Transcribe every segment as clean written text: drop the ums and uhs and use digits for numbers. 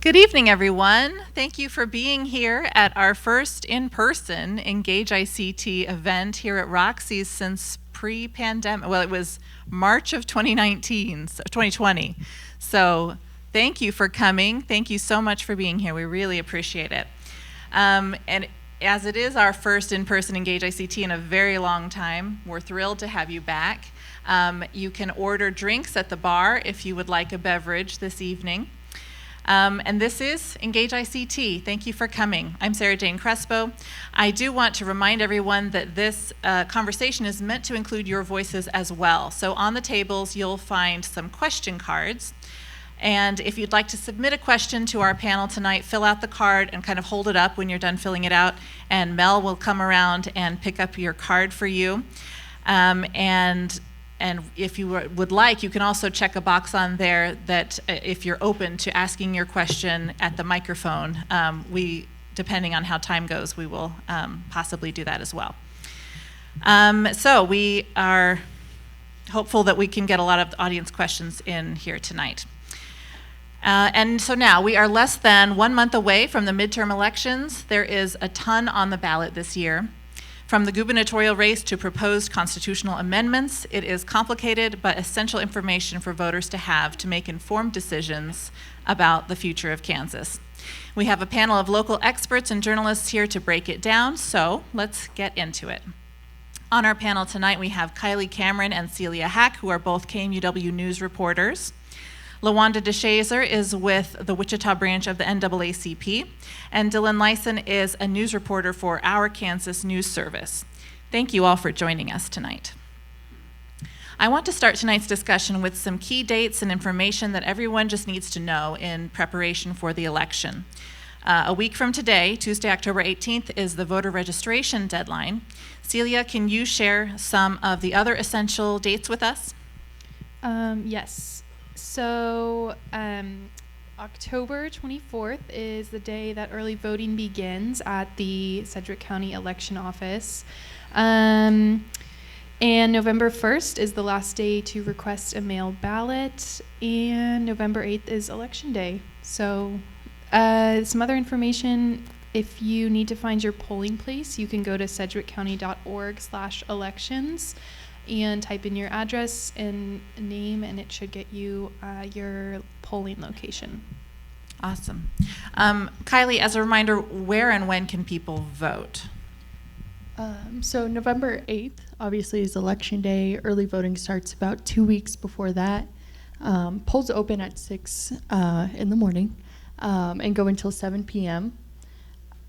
Good evening, everyone. Thank you for being here at our first in-person Engage ICT event here at Roxy's since pre-pandemic. Well, it was March of 2020. So thank you for coming. Thank you so much for being here. We really appreciate it. And as it is our first in-person Engage ICT in a very long time, we're thrilled to have you back. You can order drinks at the bar if you would like a beverage this evening. And this is Engage ICT. Thank you for coming. I'm Sarah Jane Crespo. I do want to remind everyone that this conversation is meant to include your voices as well. So on the tables, you'll find some question cards. And if you'd like to submit a question to our panel tonight, fill out the card and kind of hold it up when you're done filling it out. And Mel will come around and pick up your card for you. And if you would like, you can also check a box on there that if you're open to asking your question at the microphone, depending on how time goes, we will possibly do that as well. So we are hopeful that we can get a lot of audience questions in here tonight. And so now we are less than 1 month away from the midterm elections. There is a ton on the ballot this year. From the gubernatorial race to proposed constitutional amendments, it is complicated but essential information for voters to have to make informed decisions about the future of Kansas. We have a panel of local experts and journalists here to break it down, so let's get into it. On our panel tonight, we have Kylie Cameron and Celia, who are both KMUW news reporters. LaWanda DeShazer is with the Wichita branch of the NAACP, and Lysen is a news reporter for Our Kansas News Service. Thank you all for joining us tonight. I want to start tonight's discussion with some key dates and information that everyone just needs to know in preparation for the election. A week from today, Tuesday, October 18th, is the voter registration deadline. Celia, can you share some of the other essential dates with us? Yes. So October 24th is the day that early voting begins at the Sedgwick County Election Office. And November 1st is the last day to request a mail ballot, and November 8th is Election Day. So some other information, if you need to find your polling place, you can go to sedgwickcounty.org/elections and type in your address and name, and it should get you your polling location. Awesome. Kylie, as a reminder, where and when can people vote? So November 8th, obviously, is Election Day. Early voting starts about 2 weeks before that. Polls open at 6 in the morning and go until 7 p.m.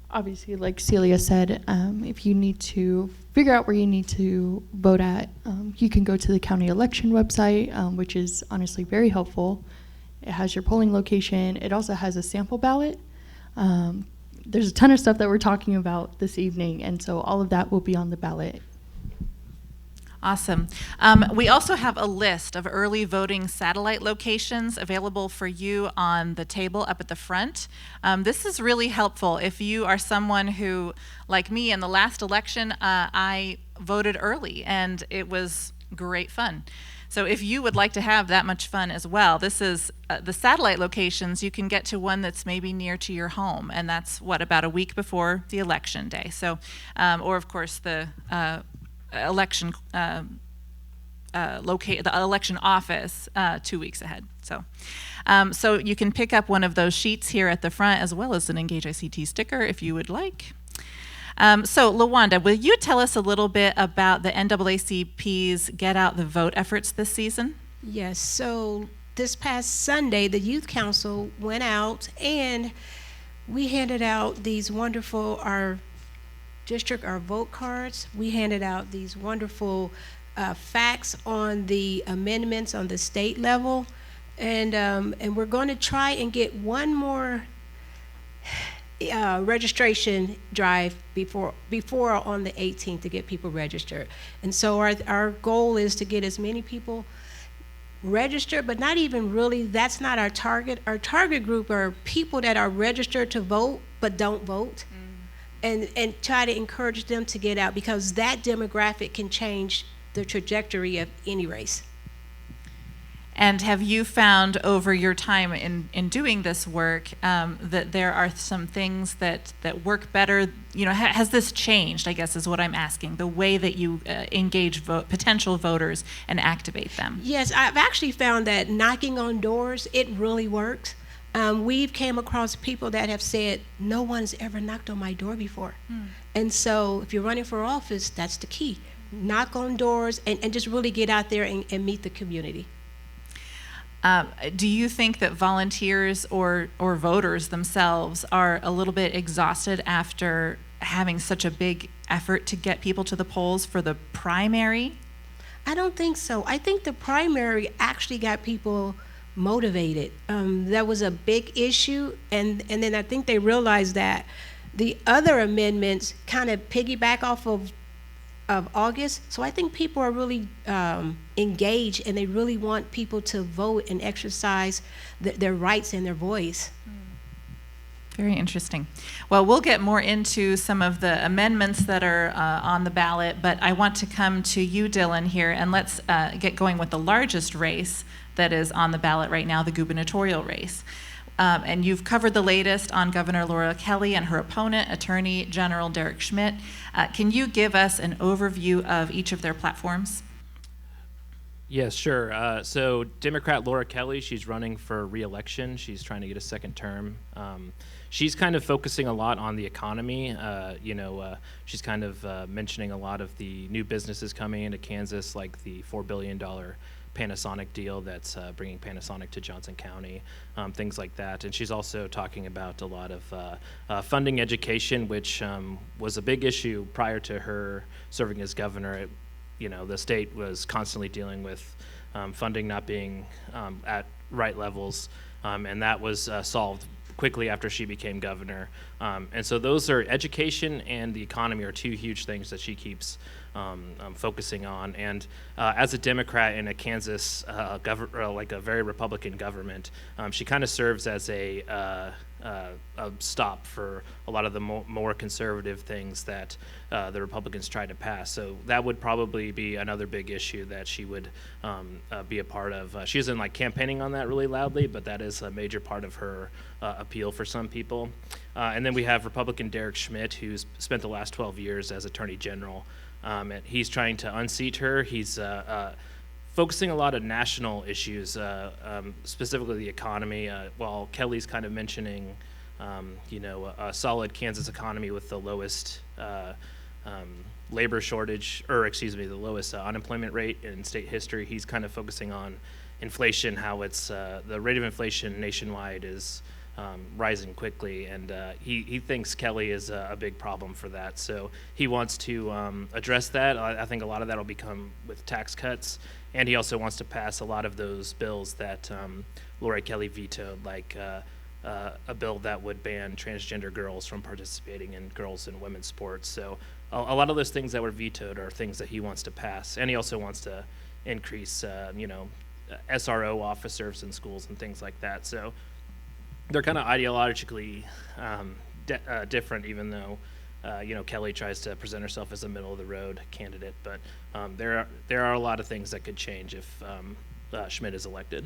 Obviously, like Celia said, if you need to figure out where you need to vote at, you can go to the county election website, which is honestly very helpful. It has your polling location. It also has a sample ballot. There's a ton of stuff that we're talking about this evening, and so all of that will be on the ballot. Awesome. We also have a list of early voting satellite locations available for you on the table up at the front. This is really helpful if you are someone who, like me, in the last election, I voted early, and it was great fun. So if you would like to have that much fun as well, this is the satellite locations. You can get to one that's maybe near to your home, and that's about a week before the election day. So, or of course the election the election office 2 weeks ahead. So you can pick up one of those sheets here at the front, as well as an Engage ICT sticker if you would like. So LaWanda, will you tell us a little bit about the NAACP's Get Out the Vote efforts this season? Yes, so this past Sunday, the Youth Council went out and we handed out these wonderful, our vote cards. We handed out these wonderful facts on the amendments on the state level, and we're going to try and get one more registration drive before on the 18th to get people registered. And so our goal is to get as many people registered, but not even really, that's not our target. Our target group are people that are registered to vote but don't vote. And try to encourage them to get out, because that demographic can change the trajectory of any race. And have you found over your time in doing this work that there are some things that work better? Has this changed, I guess is what I'm asking, the way that you engage potential voters and activate them? Yes, I've actually found that knocking on doors, it really works. We've came across people that have said, no one's ever knocked on my door before. And so if you're running for office, that's the key. Knock on doors and just really get out there and meet the community. Do you think that volunteers or voters themselves are a little bit exhausted after having such a big effort to get people to the polls for the primary? I don't think so. I think the primary actually got people motivated. That was a big issue, and then I think they realized that the other amendments kind of piggyback off of August. So I think people are really engaged, and they really want people to vote and exercise their rights and their voice. Very interesting. Well, we'll get more into some of the amendments that are on the ballot, but I want to come to you, Dylan, here, and let's get going with the largest race that is on the ballot right now, the gubernatorial race. And you've covered the latest on Governor Laura Kelly and her opponent, Attorney General Derek Schmidt. Can you give us an overview of each of their platforms? Yes, sure. So Democrat Laura Kelly, she's running for re-election. She's trying to get a second term. She's kind of focusing a lot on the economy. She's kind of mentioning a lot of the new businesses coming into Kansas, like the $4 billion Panasonic deal that's bringing Panasonic to Johnson County, things like that. And she's also talking about a lot of funding education, which was a big issue prior to her serving as governor. The state was constantly dealing with funding not being at right levels, and that was solved quickly after she became governor. And so those are education and the economy are two huge things that she keeps focusing on. And as a Democrat in a Kansas, like a very Republican government, she kind of serves as a stop for a lot of the more conservative things that the Republicans tried to pass. So that would probably be another big issue that she would be a part of. She isn't like campaigning on that really loudly, but that is a major part of her appeal for some people. And then we have Republican Derek Schmidt, who's spent the last 12 years as Attorney General. And he's trying to unseat her. He's focusing a lot of national issues, specifically the economy, while Kelly's kind of mentioning, a solid Kansas economy with the lowest labor shortage, the lowest unemployment rate in state history. He's kind of focusing on inflation, how it's the rate of inflation nationwide is rising quickly, and he thinks Kelly is a big problem for that. So he wants to address that. I think a lot of that will become with tax cuts, and he also wants to pass a lot of those bills that Laura Kelly vetoed, like a bill that would ban transgender girls from participating in girls and women's sports. So a lot of those things that were vetoed are things that he wants to pass, and he also wants to increase, SRO officers in schools and things like that. So they're kind of ideologically different, even though Kelly tries to present herself as a middle of the road candidate. But there are a lot of things that could change if Schmidt is elected.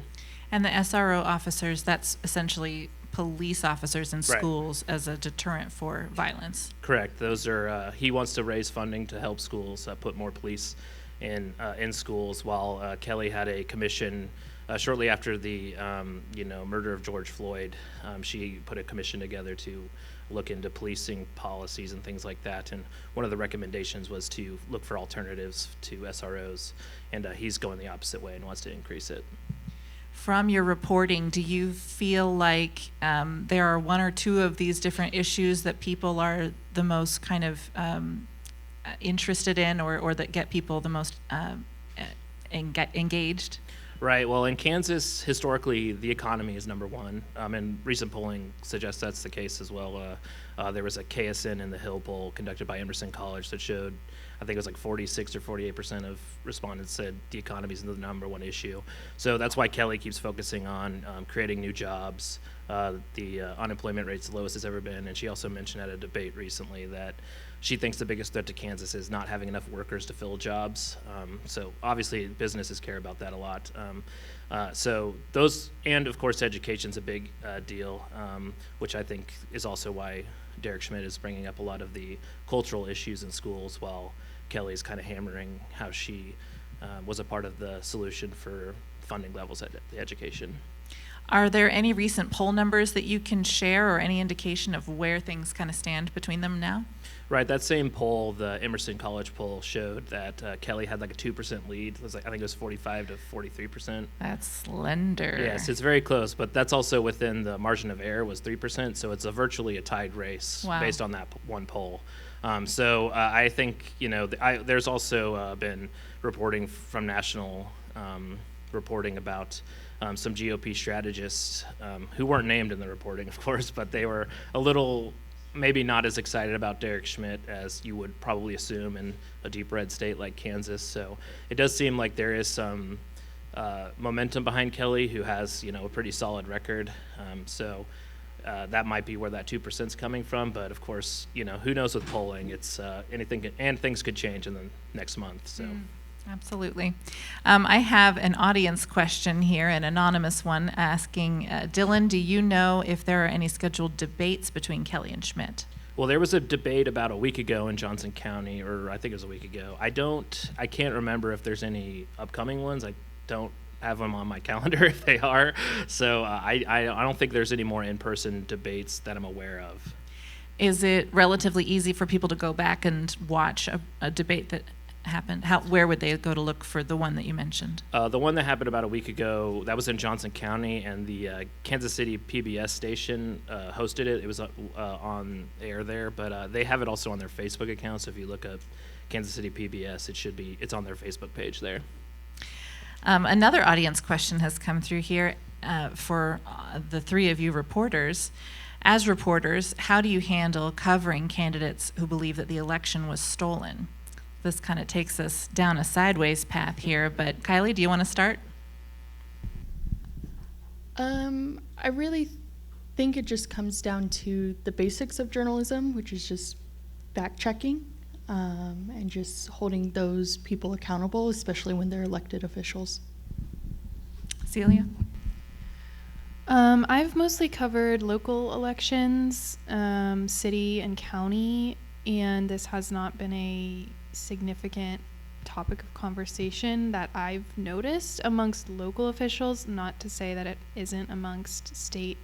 And the SRO officers, that's essentially police officers in schools as a deterrent for violence. Correct. Those are he wants to raise funding to help schools put more police in schools, while Kelly had a commission. Shortly after the murder of George Floyd, she put a commission together to look into policing policies and things like that. And one of the recommendations was to look for alternatives to SROs. And he's going the opposite way and wants to increase it. From your reporting, do you feel like there are one or two of these different issues that people are the most kind of interested in, or that get people the most engaged? Right. Well, in Kansas, historically, the economy is number one, and recent polling suggests that's the case as well. There was a KSN in the Hill poll conducted by Emerson College that showed, I think it was like 46 or 48% of respondents said the economy is the number one issue. So that's why Kelly keeps focusing on creating new jobs. The unemployment rate's the lowest it's ever been, and she also mentioned at a debate recently that she thinks the biggest threat to Kansas is not having enough workers to fill jobs. So obviously businesses care about that a lot. So those, and of course education's a big deal, which I think is also why Derek Schmidt is bringing up a lot of the cultural issues in schools, while Kelly's kind of hammering how she was a part of the solution for funding levels at the education. Are there any recent poll numbers that you can share, or any indication of where things kind of stand between them now? Right, that same poll, the Emerson College poll, showed that Kelly had like a 2% lead. It was like, I think it was 45 to 43%. That's slender. Yes, it's very close, but that's also within the margin of error was 3%, so it's virtually a tied race. Wow. Based on that one poll. So I think, there's also been reporting from national reporting about some GOP strategists who weren't named in the reporting, of course, but they were a little maybe not as excited about Derek Schmidt as you would probably assume in a deep red state like Kansas. So it does seem like there is some momentum behind Kelly, who has a pretty solid record. So that might be where that 2% is coming from. But of course, who knows with polling? It's anything, and things could change in the next month. So. Absolutely. I have an audience question here, an anonymous one, asking, Dylan, do you know if there are any scheduled debates between Kelly and Schmidt? Well, there was a debate about a week ago in Johnson County, or I think it was a week ago. I can't remember if there's any upcoming ones. I don't have them on my calendar if they are. So I don't think there's any more in-person debates that I'm aware of. Is it relatively easy for people to go back and watch a debate that happened? Where would they go to look for the one that you mentioned? The one that happened about a week ago, that was in Johnson County, and the Kansas City PBS station hosted it. It was on air there, but they have it also on their Facebook account. So if you look up Kansas City PBS, it's on their Facebook page there. Another audience question has come through here for the three of you reporters. As reporters, how do you handle covering candidates who believe that the election was stolen? This kind of takes us down a sideways path here, but Kylie, do you want to start? I really think it just comes down to the basics of journalism, which is just fact-checking and just holding those people accountable, especially when they're elected officials. Celia? I've mostly covered local elections, city and county, and this has not been a significant topic of conversation that I've noticed amongst local officials, not to say that it isn't amongst state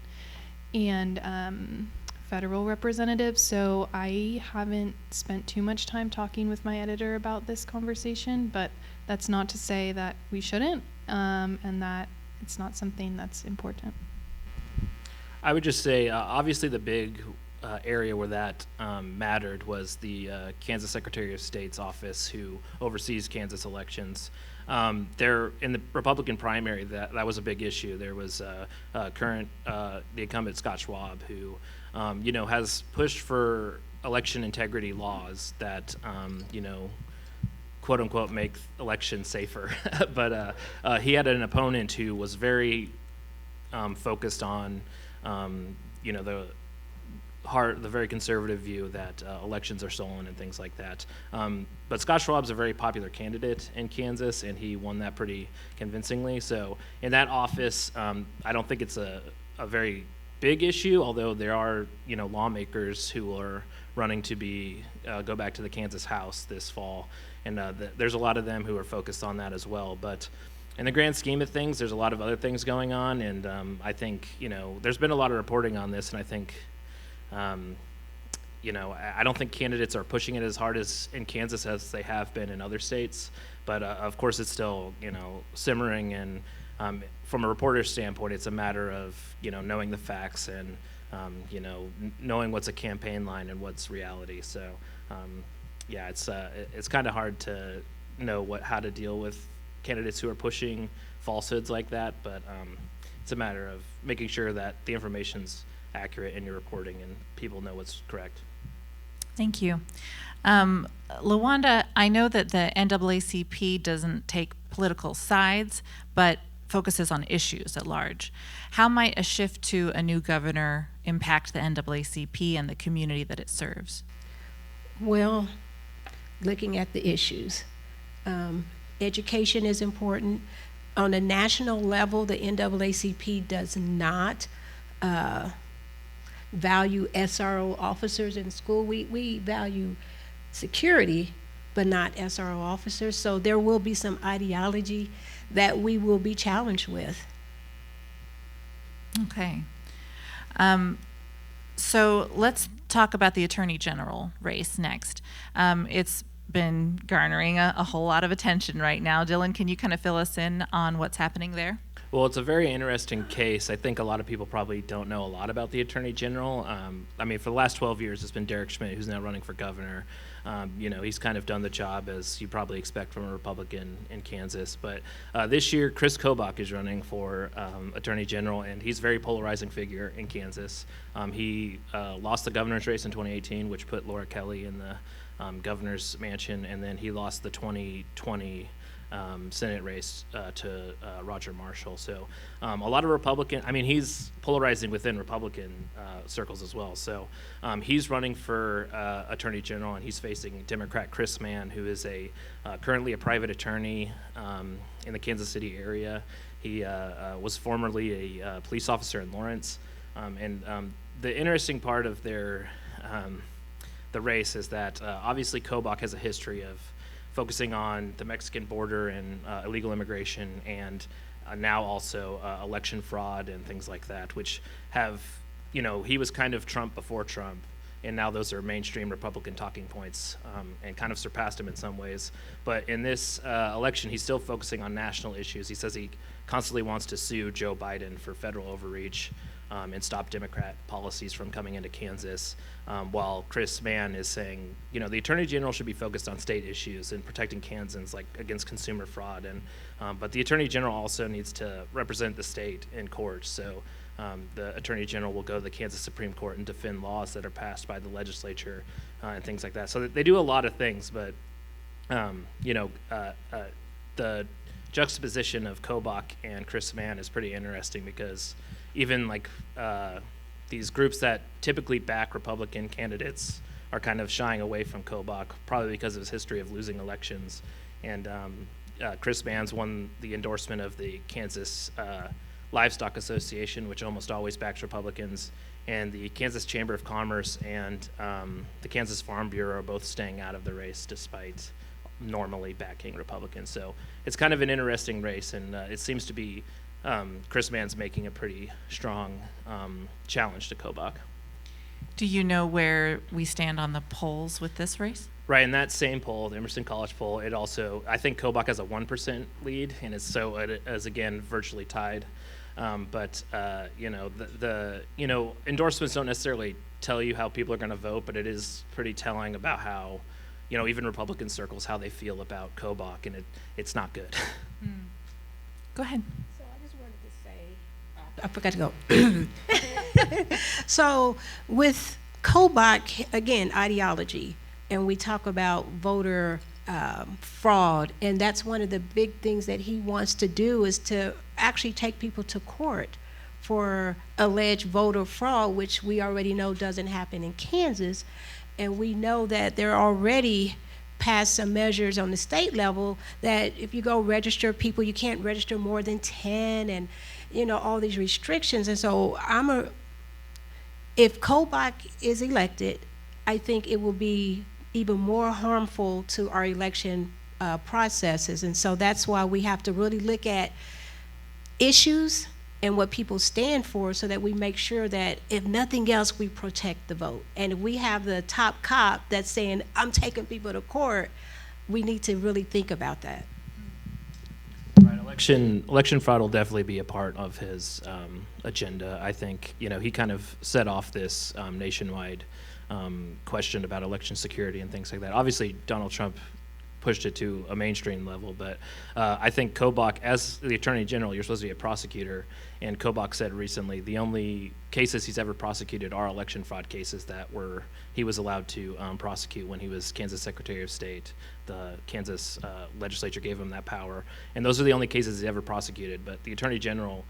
and federal representatives. So I haven't spent too much time talking with my editor about this conversation, but that's not to say that we shouldn't, and that it's not something that's important. I would just say, obviously the big area where that mattered was the Kansas Secretary of State's office, who oversees Kansas elections. There in the Republican primary, that was a big issue. There was the incumbent Scott Schwab, who has pushed for election integrity laws that quote unquote make elections safer. But he had an opponent who was very focused on the very conservative view that elections are stolen and things like that. But Scott Schwab's a very popular candidate in Kansas, and he won that pretty convincingly. So in that office, I don't think it's a very big issue, although there are lawmakers who are running to go back to the Kansas House this fall, and there's a lot of them who are focused on that as well. But in the grand scheme of things, there's a lot of other things going on, and I think there's been a lot of reporting on this, and I think I don't think candidates are pushing it as hard as in Kansas as they have been in other states, but of course it's still simmering, and from a reporter's standpoint, it's a matter of knowing the facts and knowing what's a campaign line and what's reality. So it's kind of hard to know how to deal with candidates who are pushing falsehoods like that, but it's a matter of making sure that the information's accurate in your reporting and people know what's correct. Thank you. LaWanda, I know that the NAACP doesn't take political sides, but focuses on issues at large. How might a shift to a new governor impact the NAACP and the community that it serves? Well, looking at the issues. Education is important. On a national level, the NAACP does not value SRO officers in school. We value security, but not SRO officers. So there will be some ideology that we will be challenged with. Okay. So let's talk about the Attorney General race next. It's been garnering a whole lot of attention right now. Dylan, can you kind of fill us in on what's happening there? Well, it's a very interesting case. I think a lot of people probably don't know a lot about the Attorney General. I mean, for the last 12 years, it's been Derek Schmidt, who's now running for governor. He's kind of done the job as you probably expect from a Republican in Kansas. But this year, Chris Kobach is running for Attorney General, and he's a very polarizing figure in Kansas. He lost the governor's race in 2018, which put Laura Kelly in the governor's mansion, and then he lost the 2020 Senate race to Roger Marshall. So a lot of Republican, he's polarizing within Republican circles as well. So he's running for Attorney General, and he's facing Democrat Chris Mann, who is currently a private attorney in the Kansas City area. He was formerly a police officer in Lawrence. The interesting part of the race is that obviously Kobach has a history of focusing on the Mexican border and illegal immigration, and now also election fraud and things like that, which have, he was kind of Trump before Trump, and now those are mainstream Republican talking points, and kind of surpassed him in some ways. But in this election, he's still focusing on national issues. He says he constantly wants to sue Joe Biden for federal overreach and stop Democrat policies from coming into Kansas, while Chris Mann is saying, the Attorney General should be focused on state issues and protecting Kansans, like against consumer fraud. But the Attorney General also needs to represent the state in court. So the Attorney General will go to the Kansas Supreme Court and defend laws that are passed by the legislature and things like that. So they do a lot of things, but the juxtaposition of Kobach and Chris Mann is pretty interesting, because even these groups that typically back Republican candidates are kind of shying away from Kobach, probably because of his history of losing elections. And Chris Mann's won the endorsement of the Kansas Livestock Association, which almost always backs Republicans, and the Kansas Chamber of Commerce and the Kansas Farm Bureau are both staying out of the race despite normally backing Republicans. So it's kind of an interesting race, and it seems to be Chris Mann's making a pretty strong challenge to Kobach. Do you know where we stand on the polls with this race? Right, in that same poll, the Emerson College poll, it also, I think Kobach has a 1% lead, and it's it is again virtually tied. But endorsements don't necessarily tell you how people are going to vote, but it is pretty telling about how, even Republican circles, how they feel about Kobach, and it's not good. Go ahead. So I just wanted to say, I forgot to go. So with Kobach, again, ideology, and we talk about voter fraud, and that's one of the big things that he wants to do, is to actually take people to court for alleged voter fraud, which we already know doesn't happen in Kansas. And we know that there are already passed some measures on the state level that if you go register people, you can't register more than 10, and all these restrictions. And so if Kobach is elected, I think it will be even more harmful to our election processes. And so that's why we have to really look at issues and what people stand for, so that we make sure that, if nothing else, we protect the vote. And if we have the top cop that's saying, I'm taking people to court, we need to really think about that. Right, election fraud will definitely be a part of his agenda. I think, he kind of set off this nationwide question about election security and things like that. Obviously, Donald Trump pushed it to a mainstream level, but I think Kobach, as the Attorney General, you're supposed to be a prosecutor, and Kobach said recently the only cases he's ever prosecuted are election fraud cases that he was allowed to prosecute when he was Kansas Secretary of State. The Kansas legislature gave him that power, and those are the only cases he's ever prosecuted. But the Attorney General,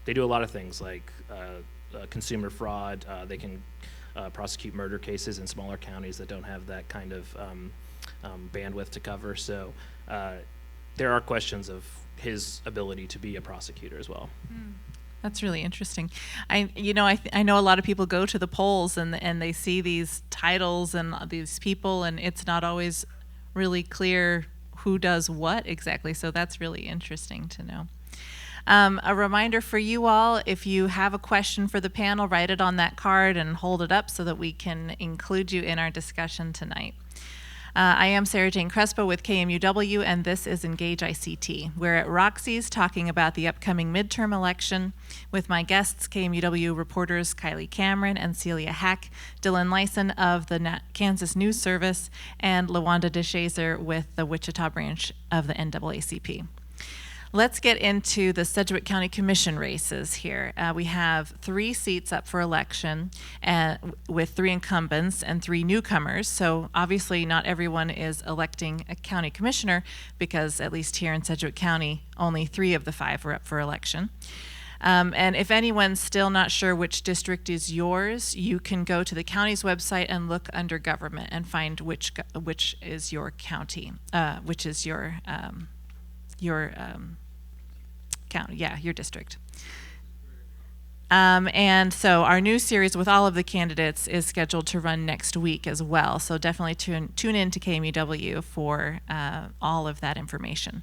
they do a lot of things like consumer fraud. They can prosecute murder cases in smaller counties that don't have that kind of bandwidth to cover. So there are questions of his ability to be a prosecutor as well. That's really interesting. I know a lot of people go to the polls and they see these titles and these people, and it's not always really clear who does what exactly. So that's really interesting to know. A reminder for you all, if you have a question for the panel, write it on that card and hold it up so that we can include you in our discussion tonight. I am Sarah Jane Crespo with KMUW, and this is Engage ICT. We're at Roxy's talking about the upcoming midterm election with my guests, KMUW reporters Kylie Cameron and Celia Hack, Dylan Lysen of the Kansas News Service, and LaWanda DeShazer with the Wichita branch of the NAACP. Let's get into the Sedgwick County Commission races here. We have 3 seats up for election with 3 incumbents and 3 newcomers. So obviously not everyone is electing a county commissioner because at least here in Sedgwick County, only 3 of the 5 are up for election. And if anyone's still not sure which district is yours, you can go to the county's website and look under government and find which is your county, which is your county, your district. And so our new series with all of the candidates is scheduled to run next week as well. So definitely tune in to KMUW for all of that information.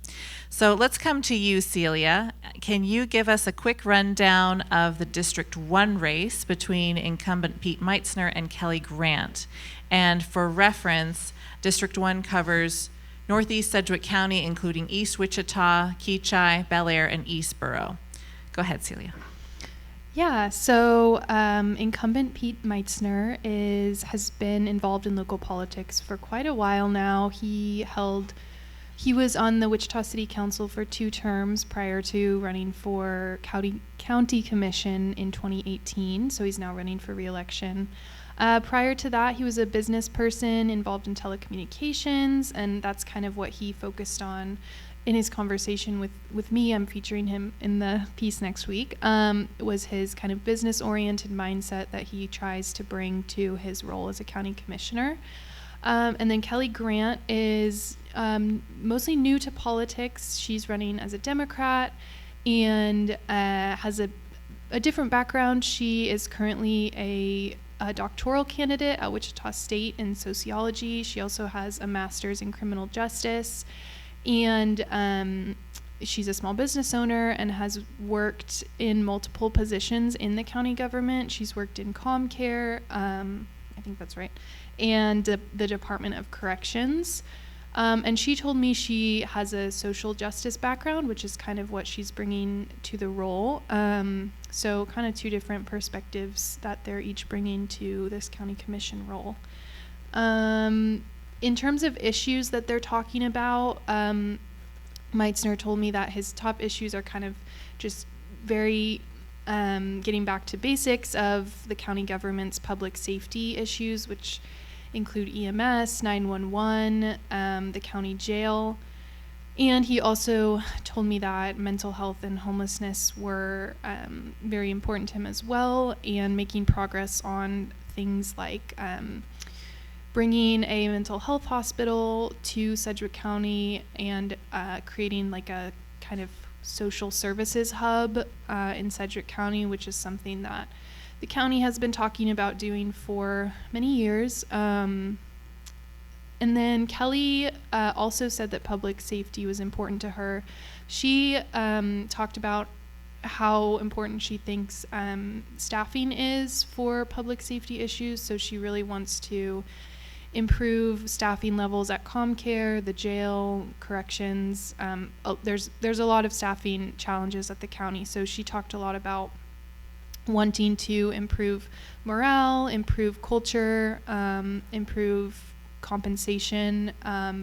So let's come to you, Celia. Can you give us a quick rundown of the District 1 race between incumbent Pete Meitzner and Kelly Grant? And for reference, District 1 covers Northeast Sedgwick County, including East Wichita, Keachai, Bel Air, and Eastboro. Go ahead, Celia. Yeah, so incumbent Pete Meitzner has been involved in local politics for quite a while now. He was on the Wichita City Council for 2 terms prior to running for county commission in 2018, so he's now running for re-election. Prior to that, he was a business person involved in telecommunications, and that's kind of what he focused on in his conversation with me. I'm featuring him in the piece next week. Was his kind of business-oriented mindset that he tries to bring to his role as a county commissioner. And then Kelly Grant is mostly new to politics. She's running as a Democrat and has a different background. She is currently a doctoral candidate at Wichita State in sociology. She also has a master's in criminal justice, and she's a small business owner and has worked in multiple positions in the county government. She's worked in ComCare, I think that's right, and the Department of Corrections. And she told me she has a social justice background, which is kind of what she's bringing to the role. So kind of 2 different perspectives that they're each bringing to this county commission role. In terms of issues that they're talking about, Meitzner told me that his top issues are kind of just very getting back to basics of the county government's public safety issues, which include EMS, 911, the county jail. And he also told me that mental health and homelessness were very important to him as well, and making progress on things like bringing a mental health hospital to Sedgwick County and creating like a kind of social services hub in Sedgwick County, which is something that the county has been talking about doing for many years. And then Kelly also said that public safety was important to her. She talked about how important she thinks staffing is for public safety issues. So she really wants to improve staffing levels at ComCare, the jail, corrections. There's a lot of staffing challenges at the county. So she talked a lot about wanting to improve morale, improve culture, improve compensation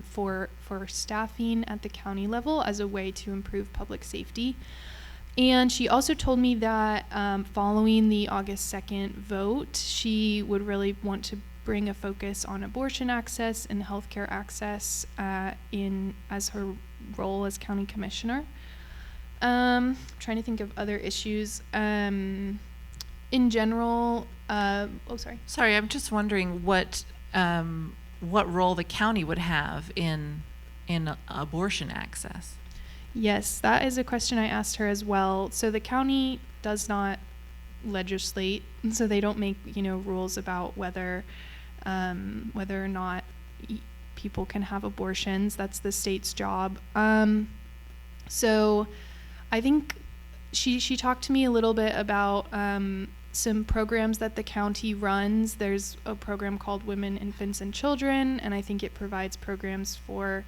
for staffing at the county level as a way to improve public safety. And she also told me that following the August 2nd vote, she would really want to bring a focus on abortion access and healthcare access as her role as county commissioner. Trying to think of other issues. in general, Sorry, I'm just wondering what role the county would have in abortion access. Yes, that is a question I asked her as well. So the county does not legislate, so they don't make, rules about whether or not people can have abortions. That's the state's job. So I think she talked to me a little bit about some programs that the county runs. There's a program called Women, Infants, and Children, and I think it provides programs for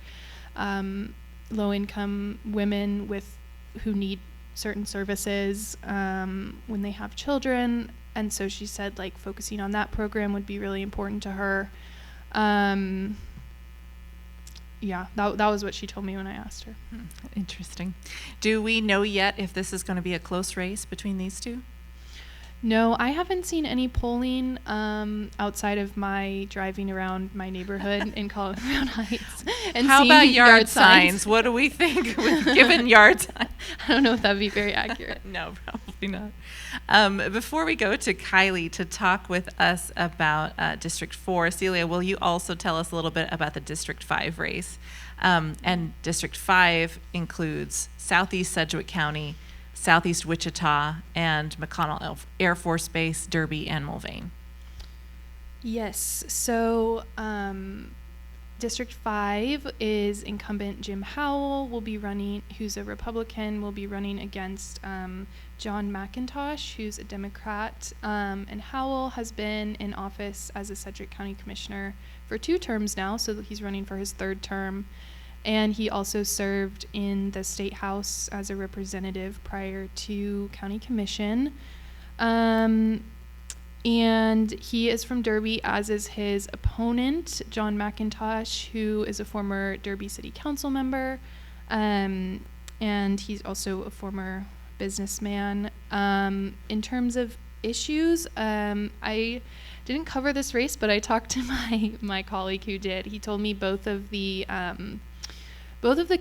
low-income women who need certain services when they have children. And so she said, focusing on that program would be really important to her. Yeah, that was what she told me when I asked her. Interesting. Do we know yet if this is going to be a close race between these two? No, I haven't seen any polling outside of my driving around my neighborhood in Colorado Heights. And how seeing about yard signs? What do we think given yard signs? I don't know if that would be very accurate. No, probably not. Before we go to Kylie to talk with us about District 4, Celia, will you also tell us a little bit about the District 5 race? And District 5 includes Southeast Sedgwick County, Southeast Wichita, and McConnell Air Force Base, Derby, and Mulvane. Yes, so District 5 is incumbent Jim Howell, who's a Republican, will be running against John McIntosh, who's a Democrat. And Howell has been in office as a Sedgwick County Commissioner for 2 terms now, so he's running for his 3rd term. And he also served in the State House as a representative prior to County Commission. And he is from Derby, as is his opponent, John McIntosh, who is a former Derby City Council member. And he's also a former businessman. In terms of issues, I didn't cover this race, but I talked to my colleague who did. He told me both of the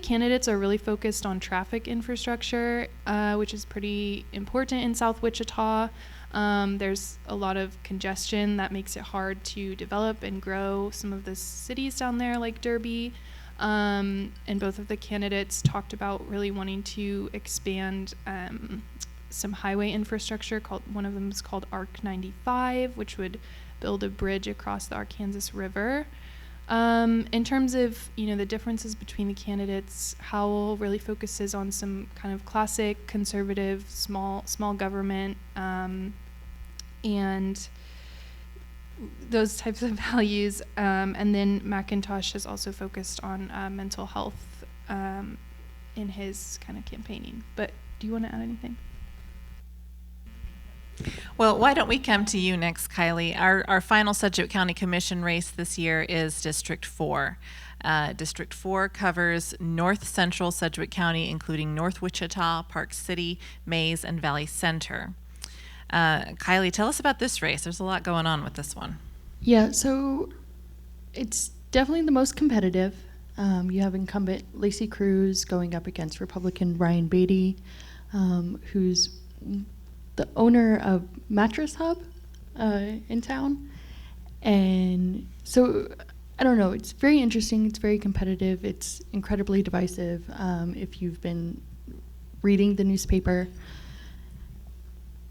candidates are really focused on traffic infrastructure, which is pretty important in South Wichita. There's a lot of congestion that makes it hard to develop and grow some of the cities down there like Derby. And both of the candidates talked about really wanting to expand some highway infrastructure. One of them is called ARC 95, which would build a bridge across the Arkansas River. In terms of the differences between the candidates, Howell really focuses on some kind of classic conservative small government and those types of values. And then McIntosh has also focused on mental health in his kind of campaigning. But do you want to add anything? Well, why don't we come to you next, Kylie? Our final Sedgwick County Commission race this year is District 4. District 4 covers north central Sedgwick County, including North Wichita, Park City, Mays, and Valley Center. Kylie, tell us about this race. There's a lot going on with this one. Yeah, so it's definitely the most competitive. You have incumbent Lacey Cruz going up against Republican Ryan Beatty, who's the owner of Mattress Hub in town. And so, I don't know, it's very interesting, it's very competitive, it's incredibly divisive if you've been reading the newspaper.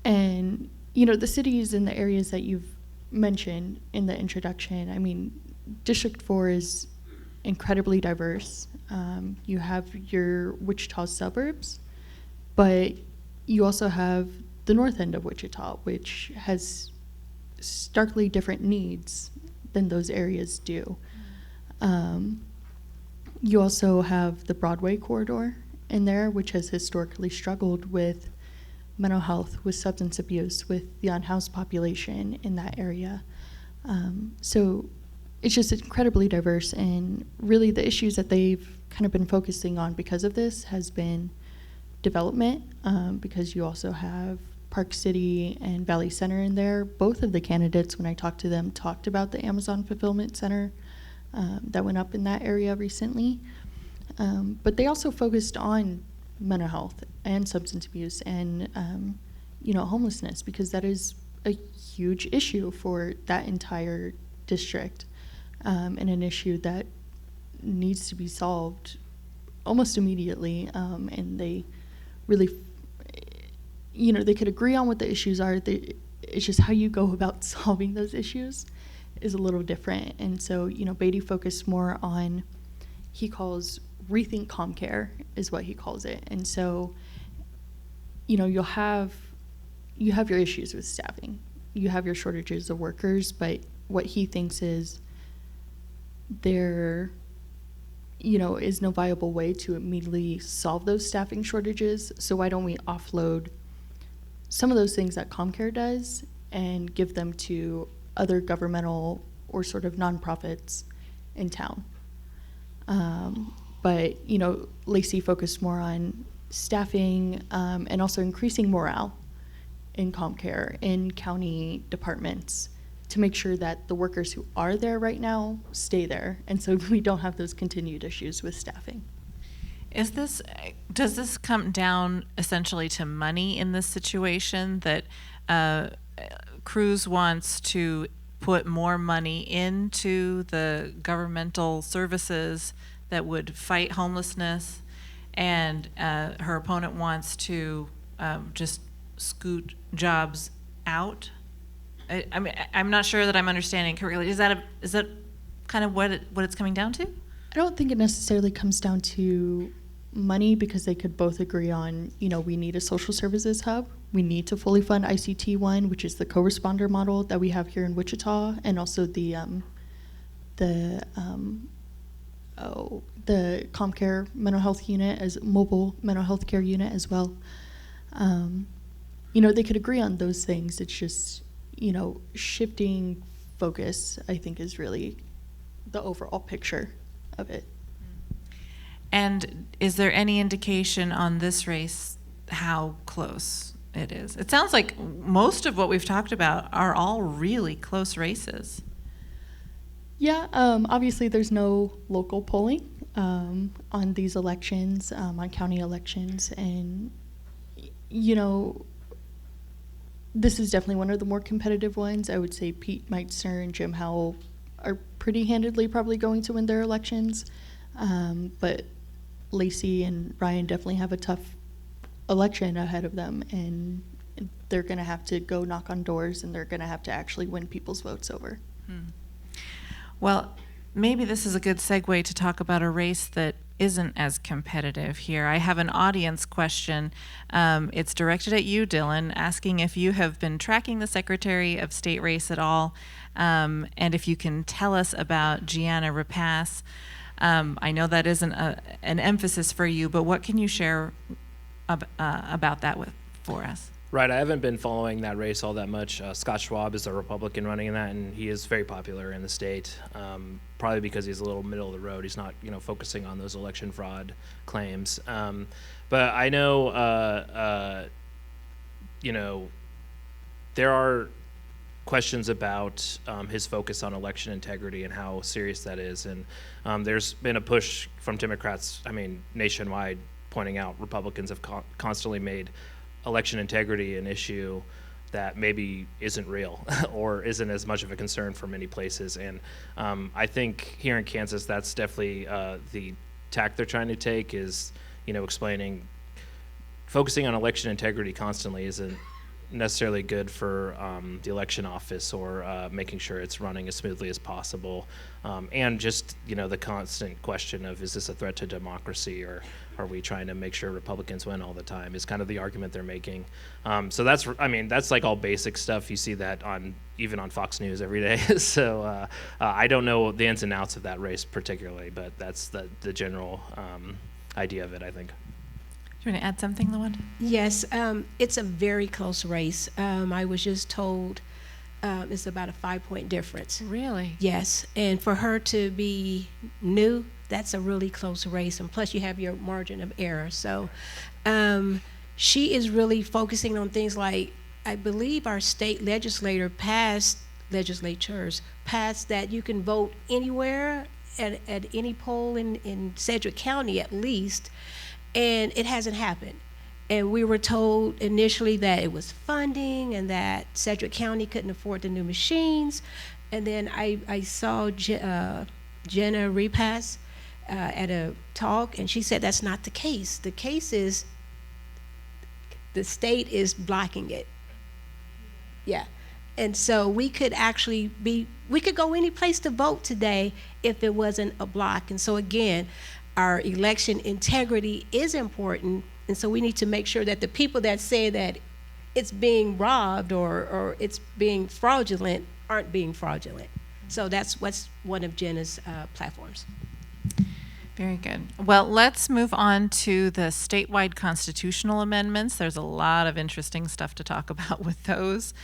And, the cities and the areas that you've mentioned in the introduction, I mean, District 4 is incredibly diverse. You have your Wichita suburbs, but you also have the north end of Wichita, which has starkly different needs than those areas do. You also have the Broadway corridor in there, which has historically struggled with mental health, with substance abuse, with the unhoused population in that area. So it's just incredibly diverse, and really the issues that they've kind of been focusing on because of this has been development, because you also have Park City and Valley Center in there. Both of the candidates, when I talked to them, talked about the Amazon Fulfillment Center that went up in that area recently. But they also focused on mental health and substance abuse and homelessness, because that is a huge issue for that entire district, and an issue that needs to be solved almost immediately. And they really, they could agree on what the issues are. It's just how you go about solving those issues is a little different. And so, Beatty focused more on, he calls rethink ComCare is what he calls it. And so, you have your issues with staffing, you have your shortages of workers, but what he thinks is there, is no viable way to immediately solve those staffing shortages. So why don't we offload some of those things that ComCare does and give them to other governmental or sort of nonprofits in town? But, Lacey focused more on staffing, and also increasing morale in ComCare, in county departments, to make sure that the workers who are there right now stay there, and so we don't have those continued issues with staffing. Does this come down essentially to money in this situation, that Cruz wants to put more money into the governmental services that would fight homelessness, and her opponent wants to just scoot jobs out? I mean, I'm not sure that I'm understanding correctly. Is that kind of what it's coming down to? I don't think it necessarily comes down to money, because they could both agree on, we need a social services hub. We need to fully fund ICT 1, which is the co-responder model that we have here in Wichita, and also the ComCare mental health unit, as mobile mental health care unit as well. They could agree on those things. It's just, shifting focus, I think, is really the overall picture of it. And is there any indication on this race how close it is? It sounds like most of what we've talked about are all really close races. Yeah, obviously there's no local polling on these elections, on county elections, and this is definitely one of the more competitive ones. I would say Pete Meitzner and Jim Howell are pretty handedly probably going to win their elections, but Lacey and Ryan definitely have a tough election ahead of them, and they're going to have to go knock on doors, and they're going to have to actually win people's votes over. Well, maybe this is a good segue to talk about a race that isn't as competitive here. I have an audience question. It's directed at you, Dylan, asking if you have been tracking the Secretary of State race at all, and if you can tell us about Gianna Rapace. I know that isn't an emphasis for you, but what can you share about that for us? Right, I haven't been following that race all that much. Scott Schwab is a Republican running in that, and he is very popular in the state, probably because he's a little middle of the road. He's not, focusing on those election fraud claims. But I know, there are questions about his focus on election integrity and how serious that is. And there's been a push from Democrats, nationwide, pointing out Republicans have constantly made election integrity an issue that maybe isn't real or isn't as much of a concern for many places. And I think here in Kansas, that's definitely the tack they're trying to take, is, focusing on election integrity constantly isn't necessarily good for the election office, or making sure it's running as smoothly as possible. And just, the constant question of, is this a threat to democracy, or are we trying to make sure Republicans win all the time, is kind of the argument they're making. So that's like all basic stuff. You see that even on Fox News every day. So I don't know the ins and outs of that race particularly, but that's the general idea of it, I think. Do you want to add something, LaWanda? Yes, it's a very close race. I was just told it's about a 5-point difference. Really? Yes, and for her to be new, that's a really close race, and plus you have your margin of error. So she is really focusing on things like, I believe our state legislatures passed that you can vote anywhere at any poll in Sedgwick County at least, and it hasn't happened. And we were told initially that it was funding and that Sedgwick County couldn't afford the new machines. And then I saw Jenna Repass at a talk, and she said that's not the case. The case is the state is blocking it. Yeah. And so we could actually we could go any place to vote today if it wasn't a block. And so again, our election integrity is important. And so we need to make sure that the people that say that it's being robbed or it's being fraudulent aren't being fraudulent. So that's what's one of Jenna's platforms. Very good. Well, let's move on to the statewide constitutional amendments. There's a lot of interesting stuff to talk about with those.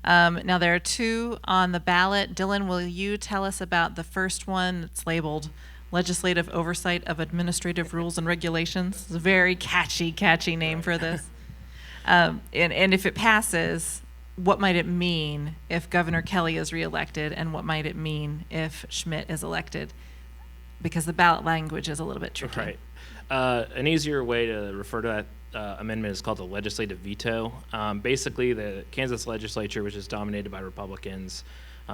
Now, there are two on the ballot. Dylan, will you tell us about the first one that's labeled Legislative Oversight of Administrative Rules and Regulations? It's a very catchy name for this. And if it passes, what might it mean if Governor Kelly is reelected, and what might it mean if Schmidt is elected? Because the ballot language is a little bit tricky. Right. An easier way to refer to that amendment is called the legislative veto. Basically, the Kansas legislature, which is dominated by Republicans,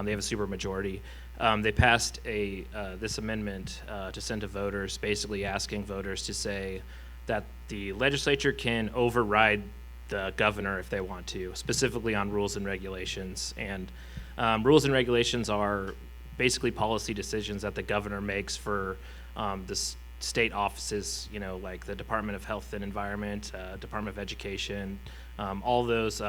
they have a supermajority. They passed this amendment to send to voters, basically asking voters to say that the legislature can override the governor if they want to, specifically on rules and regulations. And rules and regulations are basically policy decisions that the governor makes for the state offices, like the Department of Health and Environment, Department of Education, all those,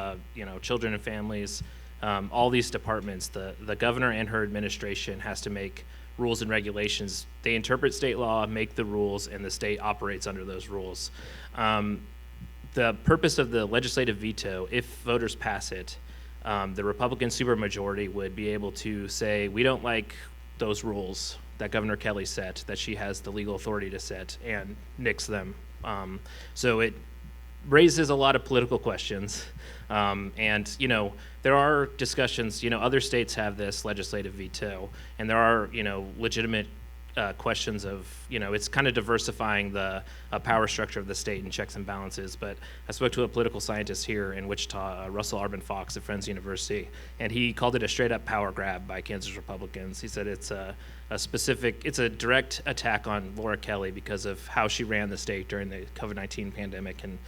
children and families, all these departments. The governor and her administration has to make rules and regulations. They interpret state law, make the rules, and the state operates under those rules. The purpose of the legislative veto, if voters pass it, the Republican supermajority would be able to say, we don't like those rules that Governor Kelly set, that she has the legal authority to set, and nix them. So it raises a lot of political questions. And, there are discussions, other states have this legislative veto, and there are, legitimate questions of, it's kind of diversifying the power structure of the state and checks and balances. But I spoke to a political scientist here in Wichita, Russell Arbin Fox at Friends University, and he called it a straight up power grab by Kansas Republicans. He said it's it's a direct attack on Laura Kelly because of how she ran the state during the COVID-19 pandemic and,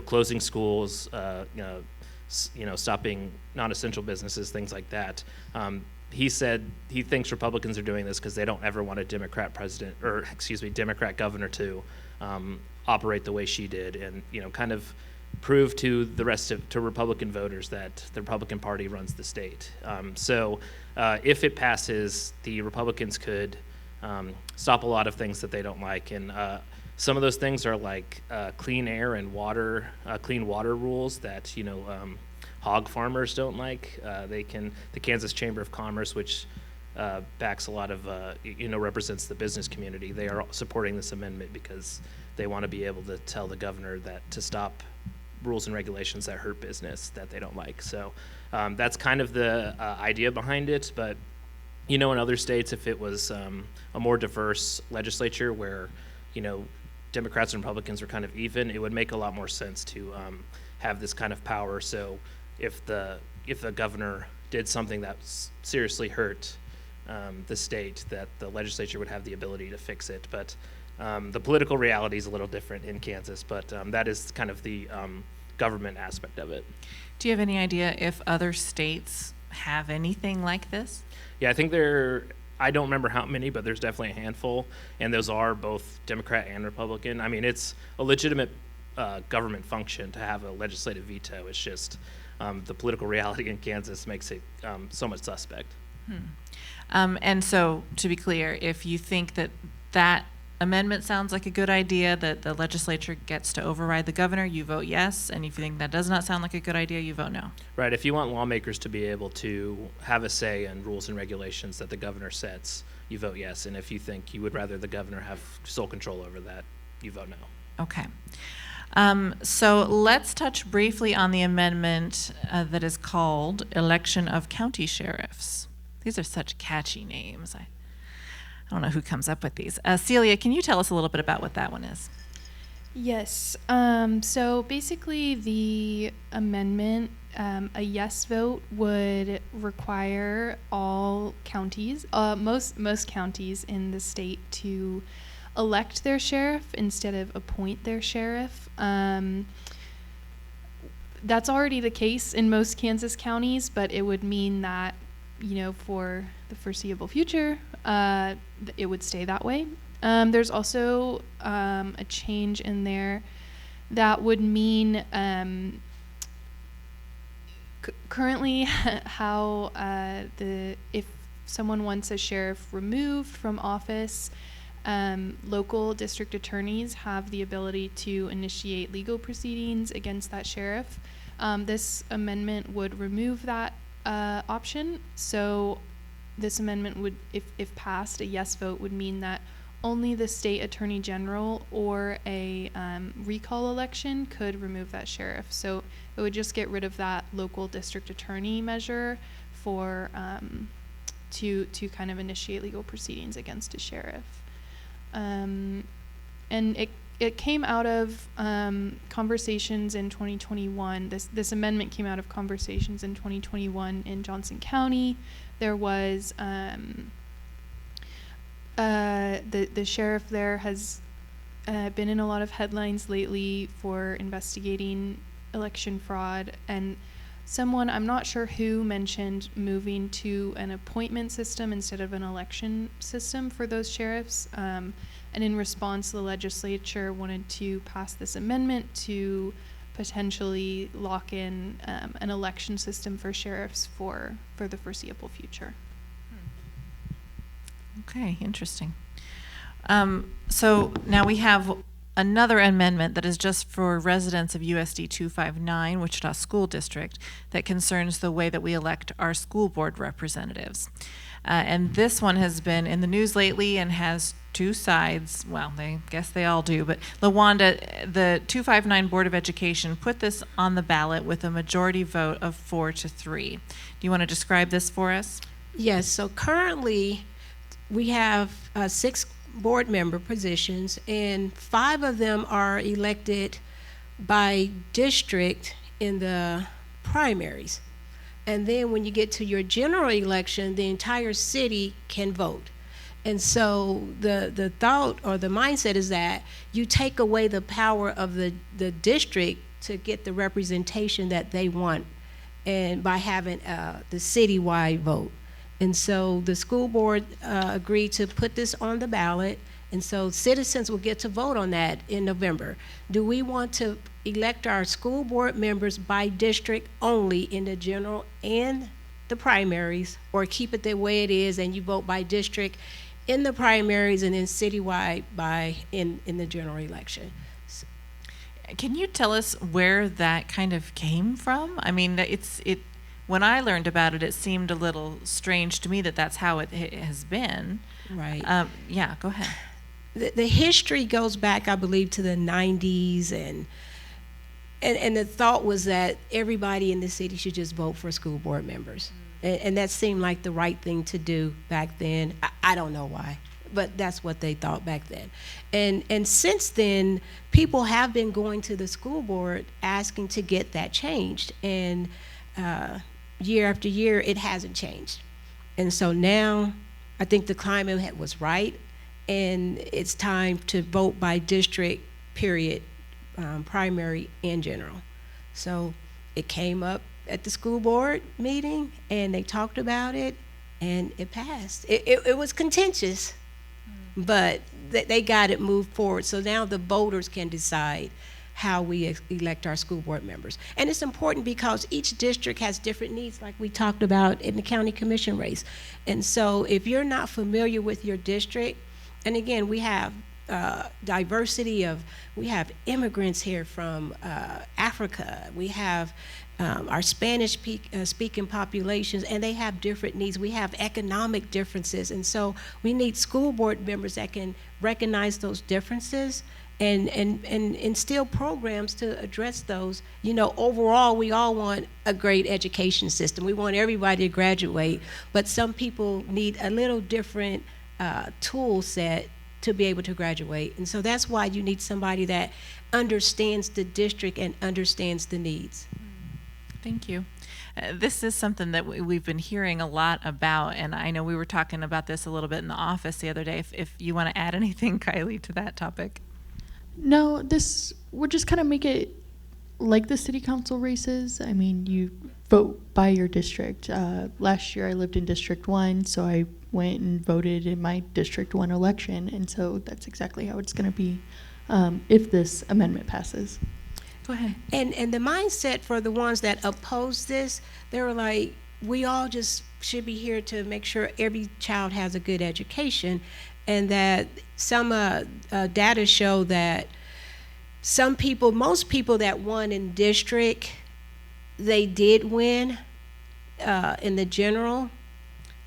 closing schools, stopping non-essential businesses, things like that. He said he thinks Republicans are doing this because they don't ever want a Democrat governor to operate the way she did, and kind of prove to to Republican voters that the Republican Party runs the state. So if it passes, the Republicans could stop a lot of things that they don't like, and some of those things are like clean air and water, clean water rules that hog farmers don't like. The Kansas Chamber of Commerce, which backs a lot of, represents the business community, they are supporting this amendment because they want to be able to tell the governor that to stop rules and regulations that hurt business that they don't like. So that's kind of the idea behind it. But, in other states, if it was a more diverse legislature where, Democrats and Republicans are kind of even, it would make a lot more sense to have this kind of power. So if the governor did something that seriously hurt the state, that the legislature would have the ability to fix it. But the political reality is a little different in Kansas, but that is kind of the government aspect of it. Do you have any idea if other states have anything like this? Yeah, I think I don't remember how many, but there's definitely a handful, and those are both Democrat and Republican. I mean, it's a legitimate government function to have a legislative veto. It's just the political reality in Kansas makes it so much suspect. And so, to be clear, if you think that amendment sounds like a good idea, that the legislature gets to override the governor, you vote yes. And if you think that does not sound like a good idea, you vote no. Right. If you want lawmakers to be able to have a say in rules and regulations that the governor sets, you vote yes. And if you think you would rather the governor have sole control over that, you vote no. Okay. So let's touch briefly on the amendment that is called Election of County Sheriffs. These are such catchy names. I don't know who comes up with these. Celia, can you tell us a little bit about what that one is? Yes. So basically, the amendment, a yes vote would require all counties, most counties in the state, to elect their sheriff instead of appoint their sheriff. That's already the case in most Kansas counties, but it would mean that, for the foreseeable future, it would stay that way. There's also a change in there that would mean currently how if someone wants a sheriff removed from office, local district attorneys have the ability to initiate legal proceedings against that sheriff. This amendment would remove that option. So this amendment would, if passed, a yes vote would mean that only the state attorney general or a recall election could remove that sheriff. So it would just get rid of that local district attorney measure for to kind of initiate legal proceedings against a sheriff. And it came out of conversations in 2021. This amendment came out of conversations in 2021 in Johnson County. There was the sheriff there has been in a lot of headlines lately for investigating election fraud, and someone, I'm not sure who, mentioned moving to an appointment system instead of an election system for those sheriffs. And in response, the legislature wanted to pass this amendment to potentially lock in an election system for sheriffs for the foreseeable future. Okay, interesting. So now we have another amendment that is just for residents of USD 259, Wichita School District, that concerns the way that we elect our school board representatives. And this one has been in the news lately and has two sides. Well, I guess they all do, but LaWanda, the 259 Board of Education put this on the ballot with a majority vote of 4-3. Do you want to describe this for us? Yes, so currently we have 6 board member positions, and 5 of them are elected by district in the primaries. And then when you get to your general election, the entire city can vote. And so the thought or the mindset is that you take away the power of the district to get the representation that they want, and by having the citywide vote. And so the school board agreed to put this on the ballot, and so citizens will get to vote on that in November. Do we want to elect our school board members by district only in the general and the primaries, or keep it the way it is and you vote by district in the primaries and then citywide in the general election? Can you tell us where that kind of came from? I mean, when I learned about it, it seemed a little strange to me that that's how it has been. Right. Yeah, go ahead. The history goes back, I believe, to the 90s, and the thought was that everybody in the city should just vote for school board members. And that seemed like the right thing to do back then. I don't know why, but that's what they thought back then. And since then, people have been going to the school board asking to get that changed. And year after year, it hasn't changed. And so now I think the climate was right, and it's time to vote by district, period, primary and general. So it came up at the school board meeting, and they talked about it, and it passed. It was contentious, but they got it moved forward. So now the voters can decide how we elect our school board members. And it's important because each district has different needs, like we talked about in the county commission race. And so if you're not familiar with your district, and again, we have diversity of, we have immigrants here from Africa, we have our Spanish speaking populations, and they have different needs. We have economic differences, and so we need school board members that can recognize those differences and instill programs to address those. You know, overall, we all want a great education system. We want everybody to graduate, but some people need a little different tool set to be able to graduate. And so that's why you need somebody that understands the district and understands the needs. Thank you. This is something that we've been hearing a lot about, and I know we were talking about this a little bit in the office the other day. If you want to add anything, Kylie, to that topic. No, this would just kind of make it like the city council races. I mean, you vote by your district. Last year I lived in District 1, so I went and voted in my District 1 election, and so that's exactly how it's going to be if this amendment passes. Go ahead. And the mindset for the ones that oppose this, they were like, we all just should be here to make sure every child has a good education, and that some data show that most people that won in district, they did win in the general.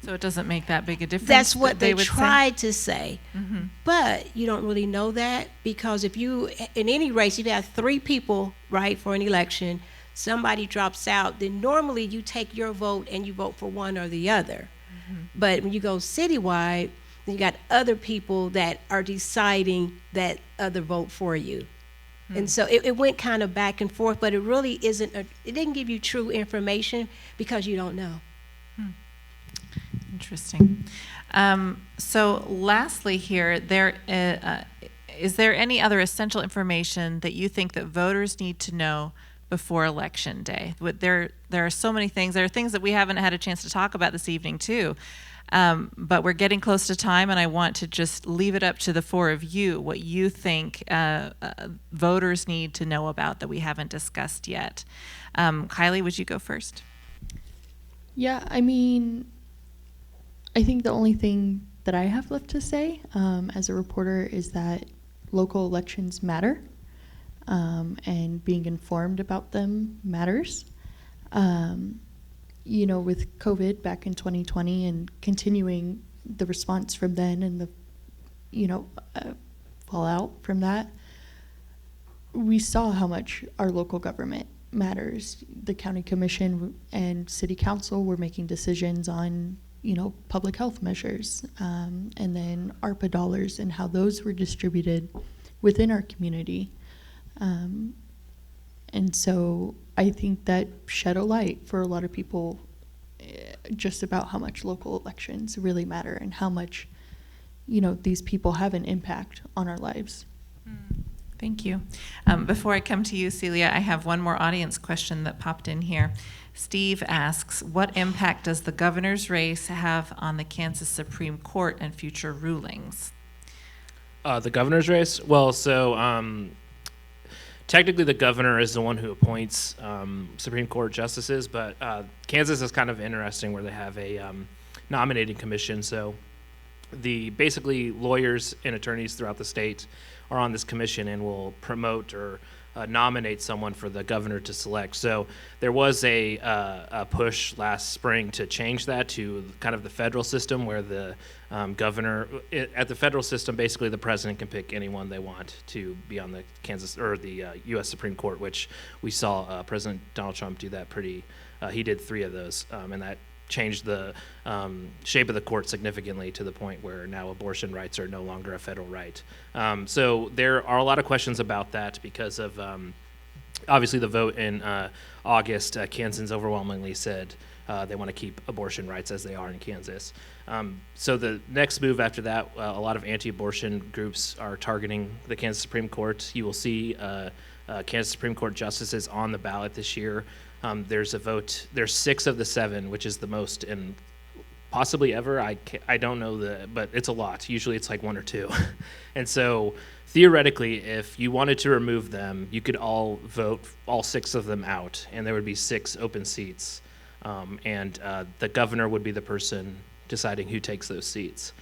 So it doesn't make that big a difference. That's what they would tried to say. Mm-hmm. But you don't really know that, because if you, in any race, if you have 3 people, right, for an election, somebody drops out, then normally you take your vote and you vote for one or the other. Mm-hmm. But when you go citywide, then you got other people that are deciding that other vote for you. Mm-hmm. And so it went kind of back and forth, but it really isn't, it didn't give you true information because you don't know. Interesting. So lastly here, is there any other essential information that you think that voters need to know before Election Day? There are so many things. There are things that we haven't had a chance to talk about this evening too. But we're getting close to time, and I want to just leave it up to the 4 of you, what you think voters need to know about that we haven't discussed yet. Kylie, would you go first? Yeah, I mean, I think the only thing that I have left to say as a reporter is that local elections matter, and being informed about them matters. You know, with COVID back in 2020 and continuing the response from then and the, fallout from that, we saw how much our local government matters. The county commission and city council were making decisions on public health measures, and then ARPA dollars and how those were distributed within our community. And so I think that shed a light for a lot of people just about how much local elections really matter and how much, these people have an impact on our lives. Thank you. Before I come to you, Celia, I have one more audience question that popped in here. Steve asks, what impact does the governor's race have on the Kansas Supreme Court and future rulings? The governor's race? Well, so technically the governor is the one who appoints Supreme Court justices, but Kansas is kind of interesting where they have a nominating commission. So basically lawyers and attorneys throughout the state are on this commission and will promote or nominate someone for the governor to select. So there was a push last spring to change that to kind of the federal system where the governor, at the federal system, basically the president can pick anyone they want to be on the Kansas or the U.S. Supreme Court, which we saw President Donald Trump do that he did 3 of those, and that changed the shape of the court significantly to the point where now abortion rights are no longer a federal right. So there are a lot of questions about that because of obviously the vote in August. Kansans overwhelmingly said they want to keep abortion rights as they are in Kansas. So the next move after that, a lot of anti-abortion groups are targeting the Kansas Supreme Court. You will see Kansas Supreme Court justices on the ballot this year. There's a vote. There's 6 of the 7, which is the most in possibly ever. I don't know but it's a lot. Usually it's like 1 or 2. And so theoretically, if you wanted to remove them, you could all vote all 6 of them out, and there would be 6 open seats. And the governor would be the person deciding who takes those seats.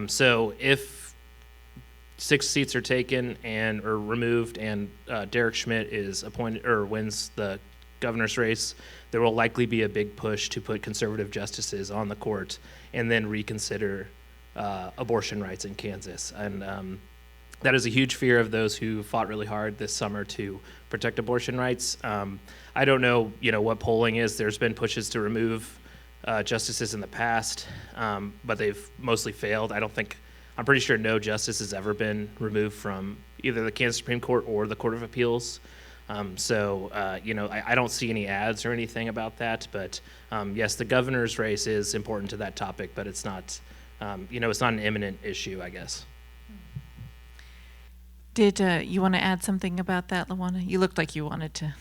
So if 6 seats are taken or removed, and Derek Schmidt is appointed or wins the governor's race, there will likely be a big push to put conservative justices on the court and then reconsider abortion rights in Kansas. And that is a huge fear of those who fought really hard this summer to protect abortion rights. I don't know, what polling is. There's been pushes to remove justices in the past, but they've mostly failed. I don't think I'm pretty sure no justice has ever been removed from either the Kansas Supreme Court or the Court of Appeals. I don't see any ads or anything about that, but yes, the governor's race is important to that topic, but it's not, it's not an imminent issue, I guess. Did you want to add something about that, LaWanda? You looked like you wanted to.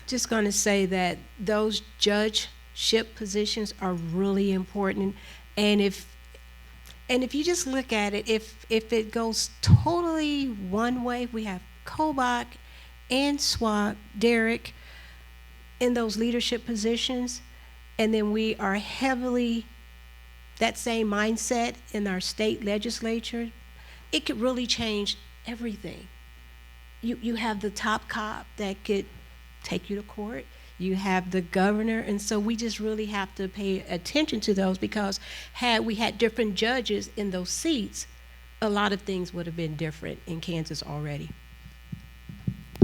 Just going to say that those judgeship positions are really important, and if you just look at it, if it goes totally one way, we have Kobach and Swap, Derek, in those leadership positions, and then we are heavily that same mindset in our state legislature, it could really change everything. You have the top cop that could take you to court. You have the governor, and so we just really have to pay attention to those, because had we had different judges in those seats, a lot of things would have been different in Kansas already.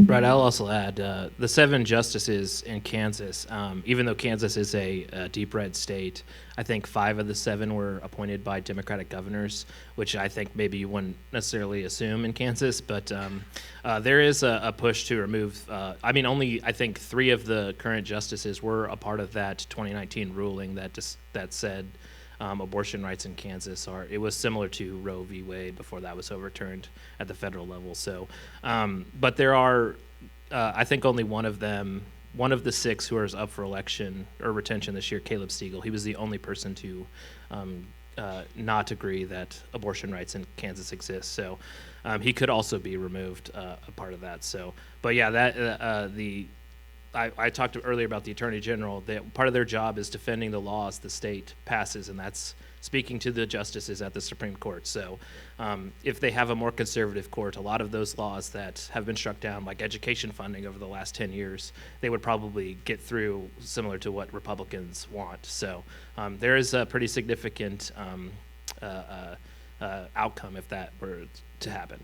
Right, I'll also add the 7 justices in Kansas, even though Kansas is a deep red state, I think 5 of the 7 were appointed by Democratic governors, which I think maybe you wouldn't necessarily assume in Kansas, but there is a push to remove, only I think 3 of the current justices were a part of that 2019 ruling that said abortion rights in Kansas it was similar to Roe v. Wade before that was overturned at the federal level. So, but there are, I think only one of the 6 who is up for election or retention this year, Caleb Stegall. He was the only person to not agree that abortion rights in Kansas exist. So he could also be removed, a part of that. So, but yeah, I talked earlier about the Attorney General. Part of their job is defending the laws the state passes, and that's speaking to the justices at the Supreme Court. So if they have a more conservative court, a lot of those laws that have been struck down, like education funding over the last 10 years, they would probably get through similar to what Republicans want. So there is a pretty significant outcome if that were to happen.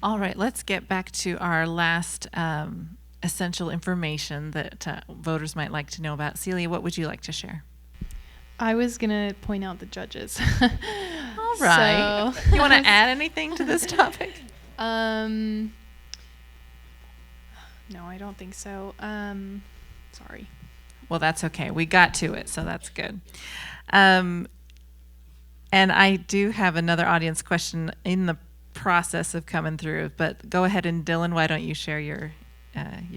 All right, let's get back to our last essential information that voters might like to know about. Celia, what would you like to share? I was going to point out the judges. All right. So, you want to add anything to this topic? No, I don't think so. Sorry. Well, that's okay. We got to it, so that's good. And I do have another audience question in the process of coming through, but go ahead, and Dylan, why don't you share your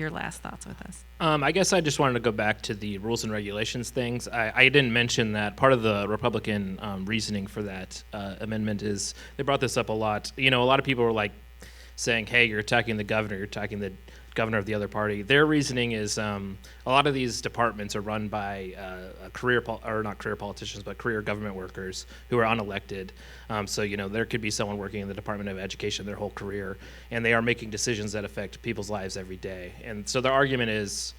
last thoughts with us? I guess I just wanted to go back to the rules and regulations things. I didn't mention that part of the Republican reasoning for that amendment is they brought this up a lot. A lot of people were like saying, hey, you're attacking the governor, you're attacking the governor of the other party. Their reasoning is a lot of these departments are run by career government workers who are unelected. So there could be someone working in the Department of Education their whole career, and they are making decisions that affect people's lives every day. And so their argument is,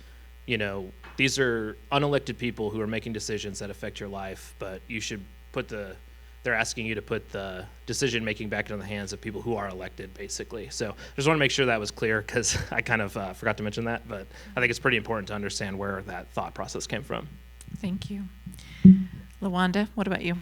these are unelected people who are making decisions that affect your life, but you should they're asking you to put the decision-making back into the hands of people who are elected, basically. So I just want to make sure that was clear, because I kind of forgot to mention that, but I think it's pretty important to understand where that thought process came from. Thank you. LaWanda, what about you?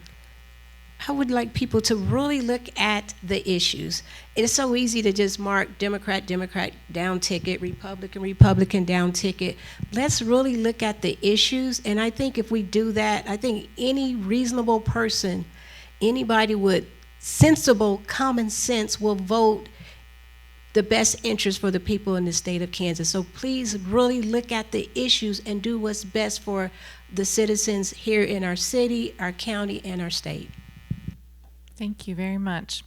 I would like people to really look at the issues. It's so easy to just mark Democrat, down ticket, Republican, down ticket. Let's really look at the issues, and I think if we do that, I think any reasonable person, anybody with sensible common sense will vote the best interest for the people in the state of Kansas. So please really look at the issues and do what's best for the citizens here in our city, our county, and our state. Thank you very much.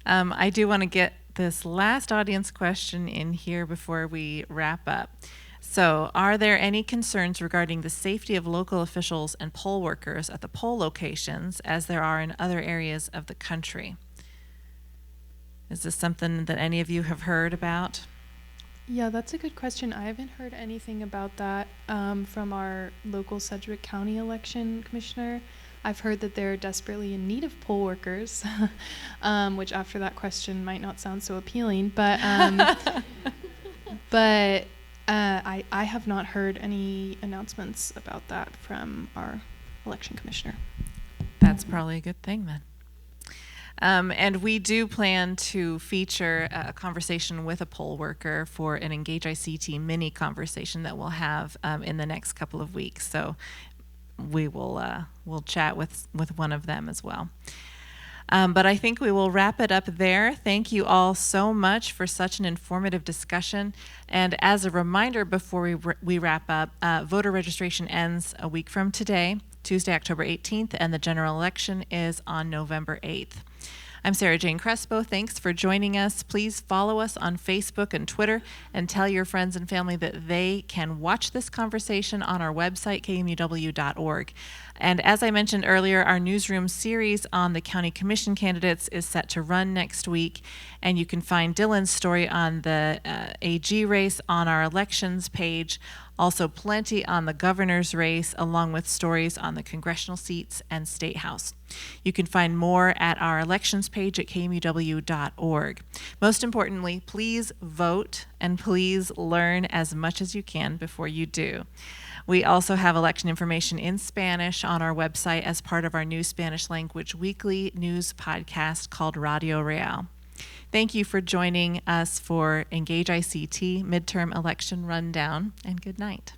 I do want to get this last audience question in here before we wrap up. So, are there any concerns regarding the safety of local officials and poll workers at the poll locations as there are in other areas of the country? Is this something that any of you have heard about? Yeah, that's a good question. I haven't heard anything about that from our local Sedgwick County election commissioner. I've heard that they're desperately in need of poll workers, which after that question might not sound so appealing, but I have not heard any announcements about that from our election commissioner. That's probably a good thing then. And we do plan to feature a conversation with a poll worker for an Engage ICT mini conversation that we'll have in the next couple of weeks. So we'll chat with one of them as well. But I think we will wrap it up there. Thank you all so much for such an informative discussion. And as a reminder, before we wrap up, voter registration ends a week from today, Tuesday, October 18th, and the general election is on November 8th. I'm Sarah Jane Crespo. Thanks for joining us. Please follow us on Facebook and Twitter, and tell your friends and family that they can watch this conversation on our website, kmuw.org. And as I mentioned earlier, our newsroom series on the county commission candidates is set to run next week, and you can find Dylan's story on the AG race on our elections page. Also plenty on the governor's race, along with stories on the congressional seats and state house. You can find more at our elections page at kmuw.org. Most importantly, please vote and please learn as much as you can before you do. We also have election information in Spanish on our website as part of our new Spanish language weekly news podcast called Radio Real. Thank you for joining us for Engage ICT Midterm Election Rundown, and good night.